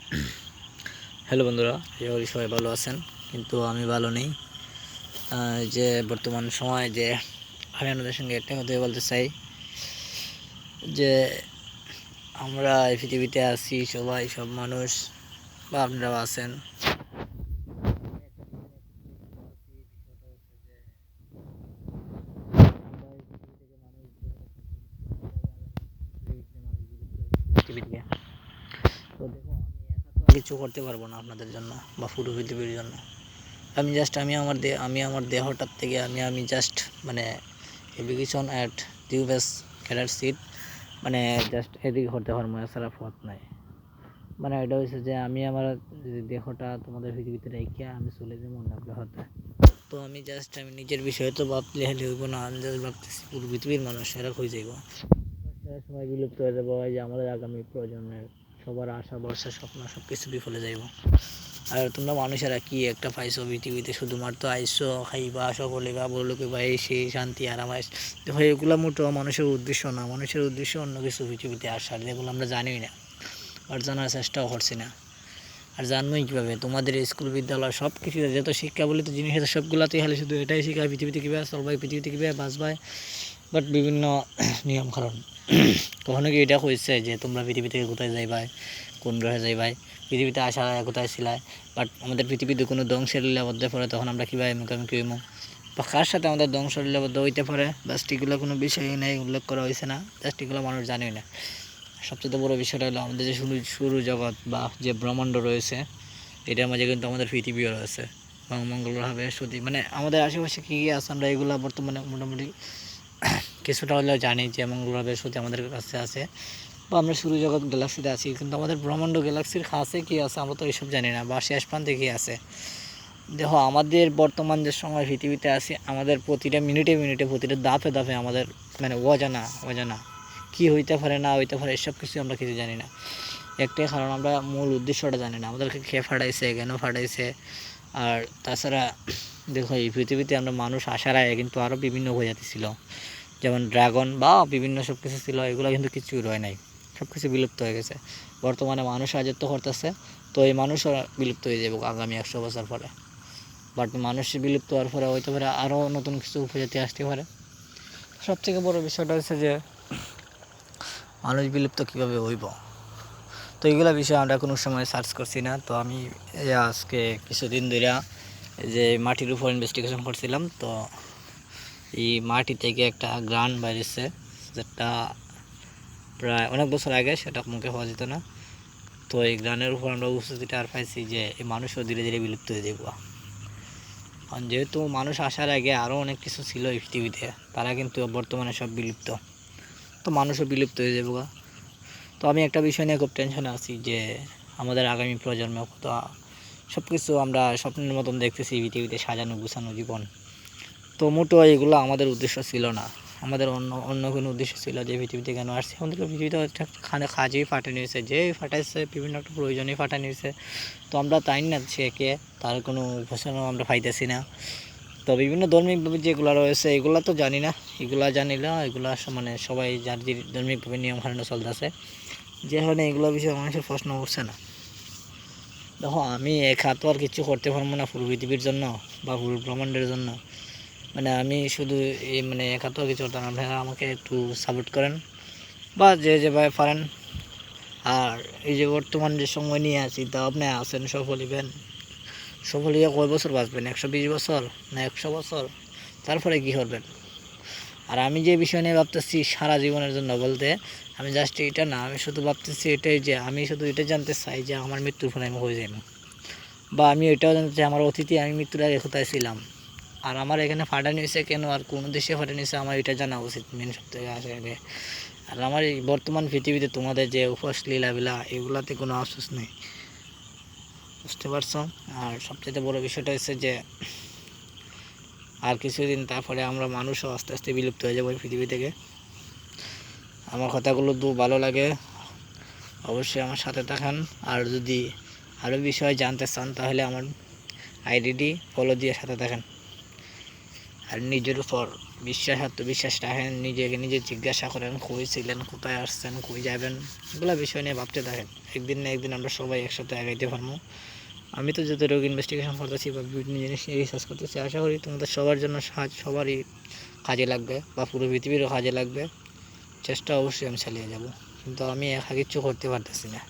Hello বন্ধুরা, আশা করি সবাই ভালো আছেন, কিন্তু আমি ভালো নেই। যে বর্তমান সময় যে আমি আপনাদের সঙ্গে একটা কথা বলতে চাই যে আমরা এই পৃথিবীতে আছি, সবাই সব মানুষ বা আপনারাও আছেন। পৃথিবীতে তো দেখো, আমি কিছু করতে পারবো না আপনাদের জন্য বা পুরো পৃথিবীর জন্য। আমি আমার দেহটার থেকে আমি জাস্ট মানে এডুকেশন অ্যাট টিউবেস ক্যারেট সিট, মানে জাস্ট এদিকে করতে পারবো, এছাড়া পথ নাই। মানে এটা হচ্ছে যে আমি আমার দেহটা তোমাদের পৃথিবীতে রেখে আমি চলে যাবো অন্য গ্রহতে। তো আমি নিজের বিষয়ে তো ভাবলে হলে হইব না, আমি just ভাবতেছি পুরো পৃথিবীর মানুষ এরা হয়ে যাইব, সময় বিলুপ্ত হয়ে যাবো। এই যে আমাদের আগামী প্রজন্মের সবার আশা ভরসা স্বপ্ন সব কিছু বিফলে যাইব। আর তোমরা মানুষেরা কি একটা পাইছো পৃথিবীতে, শুধুমাত্র আইসো, খাইবা, সকলে বা বড়লোকে বা এই সেই শান্তি আরাম আইস। দেখো, এগুলো মোটো মানুষের উদ্দেশ্য না। মানুষের উদ্দেশ্য অন্য কিছু পৃথিবীতে আসার, যেগুলো আমরা জানিই না আর জানার চেষ্টাও করছি না। আর জানবোই কীভাবে? তোমাদের স্কুল বিদ্যালয় সব কিছু যত শিক্ষা বলে তো জিনিস আছে, সবগুলোতেই খালি শুধু এটাই শেখায় পৃথিবীতে কীভাবে চলবাই, পৃথিবীতে কীভাবে বাঁচবাই। বাট বিভিন্ন নিয়ম কারণ কখনো কি এটা হয়েছে যে তোমরা পৃথিবী থেকে কোথায় যাইবাই, কোন গ্রহে যাইবাই, পৃথিবীতে আসার আগে কোথায় ছিলাই? বাট আমাদের পৃথিবীতে কোনো ধ্বংসের লীলাবদ্ধে পড়ে, তখন আমরা কীভাবে মুখোমুখি হইমু বা কার সাথে আমাদের ধ্বংস লীলাবদ্ধ হইতে পারে, জাস্ট এগুলো কোনো বিষয়ই নেই, উল্লেখ করা হয়েছে না। জাস্ট এগুলো মানুষ জানেই না। সবচেয়ে বড় বিষয়টা হলো আমাদের যে সৌর জগৎ বা যে ব্রহ্মাণ্ড রয়েছে, এটার মাঝে কিন্তু আমাদের পৃথিবীও রয়েছে, মঙ্গল গ্রহ, বৃহস্পতি, মানে আমাদের আশেপাশে কী কী আছে আমরা এগুলো বর্তমানে মোটামুটি কিছুটা হলেও জানি যে মঙ্গল গ্রহ, বৃহস্পতি আমাদের কাছে আছে বা আমরা সৌরজগৎ গ্যালাক্সিতে আছি, কিন্তু আমাদের ব্রহ্মাণ্ড গ্যালাক্সির কাছে কী আছে আমরা তো এইসব জানি না, বা শেষ প্রান্তে কী আছে। দেখো, আমাদের বর্তমান যে সময় পৃথিবীতে আছি, আমাদের প্রতিটা মিনিটে মিনিটে প্রতিটা ধাপে ধাপে আমাদের মানে অজানা অজানা কী হইতে পারে না হইতে পারে, এসব কিছু আমরা কিছু জানি না। একটাই কারণ, আমরা মূল উদ্দেশ্যটা জানি না, আমাদেরকে কে ফাটাইছে, কেন ফাটাইছে। আর তাছাড়া দেখো, এই পৃথিবীতে আমরা মানুষ আসার আগে কিন্তু আরও বিভিন্ন প্রজাতি ছিল, যেমন ড্রাগন বা বিভিন্ন সব কিছু ছিল, এগুলো কিন্তু কিছুই রয় নাই, সব কিছু বিলুপ্ত হয়ে গেছে। বর্তমানে মানুষ রাজত্ব করতেছে, তো এই মানুষও বিলুপ্ত হয়ে যাবে আগামী 100 বছর পরে। বাট মানুষ বিলুপ্ত হওয়ার পরে হইতে পারে আরও নতুন কিছু উপজাতি আসতে পারে। সবথেকে বড় বিষয়টা হচ্ছে যে মানুষ বিলুপ্ত কীভাবে হইব, তো এইগুলো বিষয়ে আমরা কোনো সময় সার্চ করছি না। তো আমি আজকে কিছুদিন ধরে যে মাটির উপর ইনভেস্টিগেশন করছিলাম, তো এই মাটি থেকে একটা গ্রান বেরিয়েছে, যেটা প্রায় অনেক বছর আগে সেটা মুখে পাওয়া যেত না। তো এই গ্রানের উপর আমরা উপস্থিতিটা আর পাইছি যে এই মানুষও ধীরে ধীরে বিলুপ্ত হয়ে যাবো। কারণ যেহেতু মানুষ আসার আগে আরও অনেক কিছু ছিল এই পৃথিবীতে, তারা কিন্তু বর্তমানে সব বিলুপ্ত, তো মানুষও বিলুপ্ত হয়ে যাবো। তো আমি একটা বিষয় নিয়ে খুব টেনশনে আছি যে আমাদের আগামী প্রজন্ম কত সব কিছু আমরা স্বপ্নের মতন দেখতেছি পৃথিবীতে সাজানো গুছানো জীবন, তো মোটো এগুলো আমাদের উদ্দেশ্য ছিল না। আমাদের অন্য অন্য কোনো উদ্দেশ্য ছিল যে পৃথিবীতে কেন আসছে, আমাদেরকে পৃথিবীতে একটা কাজেই ফাটে নিয়েছে, যেই ফাটাইছে বিভিন্ন একটা প্রয়োজনেই ফাটা নিয়েছে। তো আমরা তাই না সে কে, তার কোনো ঘোষণাও আমরা পাইতেছি না। তো বিভিন্ন ধর্মিকভাবে যেগুলো রয়েছে এগুলো তো জানি না, এগুলা জানি না, এগুলো মানে সবাই যার যে ধর্মিকভাবে নিয়ম কানুন চলতেছে, যে কারণে এগুলো বিষয়ে মানুষের প্রশ্ন উঠছে না। দেখো, আমি একা তো আর কিছু করতে পারবো না পুরো পৃথিবীর জন্য বা পুরো ব্রহ্মাণ্ডের জন্য। মানে আমি শুধু এই মানে একা তো কিছু করতে না, আপনারা আমাকে একটু সাপোর্ট করেন বা যে যেভাবে পারেন। আর এই যে বর্তমান যে সময় নিয়ে আছি, তা আপনি আছেন সফল ইভেন সফল হইয়া কয় বছর বাঁচবেন? 120 বছর না 100 বছর? তারপরে কী করবেন? আর আমি যে বিষয় নিয়ে ভাবতেছি সারা জীবনের জন্য বলতে, আমি জাস্ট এটা না, আমি শুধু ভাবতেছি এটাই যে আমি শুধু এটা জানতে চাই যে আমার মৃত্যুর পরে আমি হয়ে যাই, বা আমি এটাও জানতে চাই আমার অতীতে আমি মৃত্যুর আগে কোথায় ছিলাম, আর আমার এখানে ফাটানি হয়েছে কেন, আর কোন দেশে ফাটানি হয়েছে, আমার এটা জানা উচিত মেন সব থেকে আগে। আর আমার এই বর্তমান পৃথিবীতে তোমাদের যে উপোস লীলাবিলা, এগুলাতে কোনো আফসোস নেই, বুঝতে পারছো? আর সবচেয়ে বড় বিষয়টা হচ্ছে যে আর কিছুদিন তারপরে আমরা মানুষও আস্তে আস্তে বিলুপ্ত হয়ে যাবো এই পৃথিবী থেকে। আমার কথাগুলো তো ভালো লাগে অবশ্যই আমার সাথে থাকেন। আর যদি আরও বিষয় জানতে চান তাহলে আমার আইডিটি ফলো দিয়ে সাথে থাকেন। আর নিজের উপর বিশ্বাস আত্মবিশ্বাস রাখেন, নিজেকে নিজে জিজ্ঞাসা করেন কই ছিলেন, কোথায় আসছেন, কই যাবেন, এগুলো বিষয় নিয়ে ভাবতে থাকেন। একদিন না একদিন আমরা সবাই একসাথে আগাইতে পারবো। আমি তো যতটুকু ইনভেস্টিগেশন করতেছি বা বিভিন্ন জিনিস নিয়ে রিসার্চ করতেছি, আশা করি তোমাদের সবার জন্য সবারই কাজে লাগবে বা পুরো পৃথিবীরও কাজে লাগবে। চেষ্টা অবশ্যই আমি চালিয়ে যাব, কিন্তু আমি একা কিচ্ছু করতে পারতেছি না।